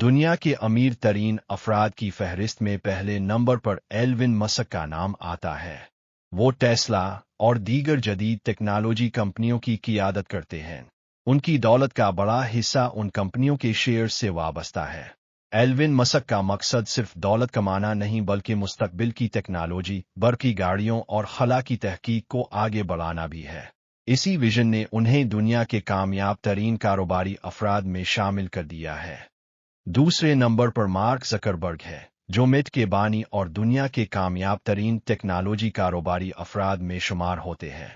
دنیا کے امیر ترین افراد کی فہرست میں پہلے نمبر پر ایلون مسک کا نام آتا ہے۔ وہ ٹیسلا اور دیگر جدید ٹیکنالوجی کمپنیوں کی قیادت کرتے ہیں۔ ان کی دولت کا بڑا حصہ ان کمپنیوں کے شیئر سے وابستہ ہے۔ ایلون مسک کا مقصد صرف دولت کمانا نہیں بلکہ مستقبل کی ٹیکنالوجی، برقی گاڑیوں اور خلا کی تحقیق کو آگے بڑھانا بھی ہے۔ اسی ویژن نے انہیں دنیا کے کامیاب ترین کاروباری افراد میں شامل کر دیا ہے۔ دوسرے نمبر پر مارک زکربرگ ہے، جو میٹا کے بانی اور دنیا کے کامیاب ترین ٹیکنالوجی کاروباری افراد میں شمار ہوتے ہیں۔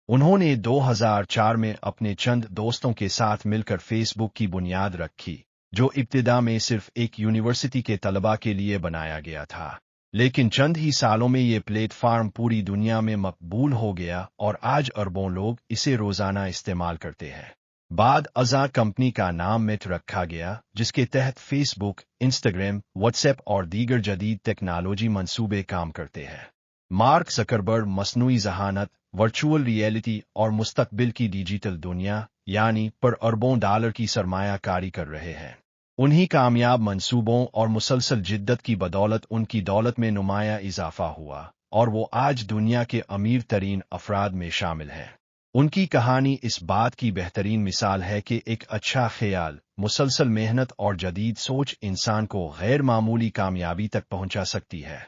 انہوں نے 2004 میں اپنے چند دوستوں کے ساتھ مل کر فیس بک کی بنیاد رکھی، جو ابتدا میں صرف ایک یونیورسٹی کے طلباء کے لیے بنایا گیا تھا، لیکن چند ہی سالوں میں یہ پلیٹ فارم پوری دنیا میں مقبول ہو گیا اور آج اربوں لوگ اسے روزانہ استعمال کرتے ہیں۔ بعد ازاں کمپنی کا نام میٹا رکھا گیا، جس کے تحت فیس بک، انسٹاگرام، واٹس ایپ اور دیگر جدید ٹیکنالوجی منصوبے کام کرتے ہیں۔ مارک زکربرگ مصنوعی ذہانت، ورچوئل ریئلٹی اور مستقبل کی ڈیجیٹل دنیا یعنی پر اربوں ڈالر کی سرمایہ کاری کر رہے ہیں۔ انہی کامیاب منصوبوں اور مسلسل جدت کی بدولت ان کی دولت میں نمایاں اضافہ ہوا اور وہ آج دنیا کے امیر ترین افراد میں شامل ہیں۔ ان کی کہانی اس بات کی بہترین مثال ہے کہ ایک اچھا خیال، مسلسل محنت اور جدید سوچ انسان کو غیر معمولی کامیابی تک پہنچا سکتی ہے۔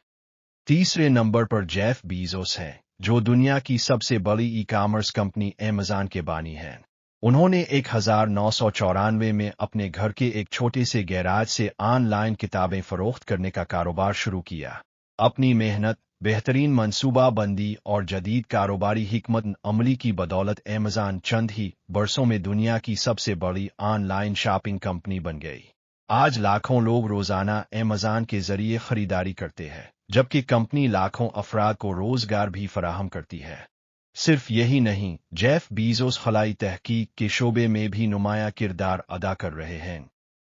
تیسرے نمبر پر جیف بیزوس ہیں، جو دنیا کی سب سے بڑی ای کامرس کمپنی ایمیزون کے بانی ہیں۔ انہوں نے 1994 میں اپنے گھر کے ایک چھوٹے سے گیراج سے آن لائن کتابیں فروخت کرنے کا کاروبار شروع کیا۔ اپنی محنت، بہترین منصوبہ بندی اور جدید کاروباری حکمت عملی کی بدولت ایمیزون چند ہی برسوں میں دنیا کی سب سے بڑی آن لائن شاپنگ کمپنی بن گئی۔ آج لاکھوں لوگ روزانہ ایمیزون کے ذریعے خریداری کرتے ہیں، جبکہ کمپنی لاکھوں افراد کو روزگار بھی فراہم کرتی ہے۔ صرف یہی نہیں، جیف بیزوس خلائی تحقیق کے شعبے میں بھی نمایاں کردار ادا کر رہے ہیں۔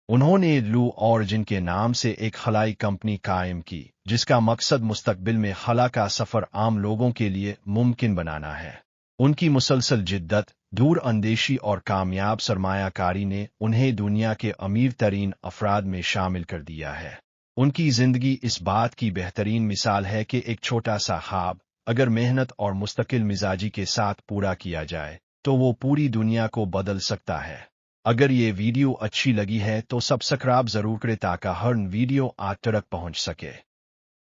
انہوں نے بلو اورجن کے نام سے ایک خلائی کمپنی قائم کی، جس کا مقصد مستقبل میں خلا کا سفر عام لوگوں کے لیے ممکن بنانا ہے۔ ان کی مسلسل جدت، دور اندیشی اور کامیاب سرمایہ کاری نے انہیں دنیا کے امیر ترین افراد میں شامل کر دیا ہے۔ ان کی زندگی اس بات کی بہترین مثال ہے کہ ایک چھوٹا سا خواب، اگر محنت اور مستقل مزاجی کے ساتھ پورا کیا جائے تو وہ پوری دنیا کو بدل سکتا ہے۔ اگر یہ ویڈیو اچھی لگی ہے تو سبسکرائب ضرور کریں تاکہ ہر ویڈیو آپ تک پہنچ سکے۔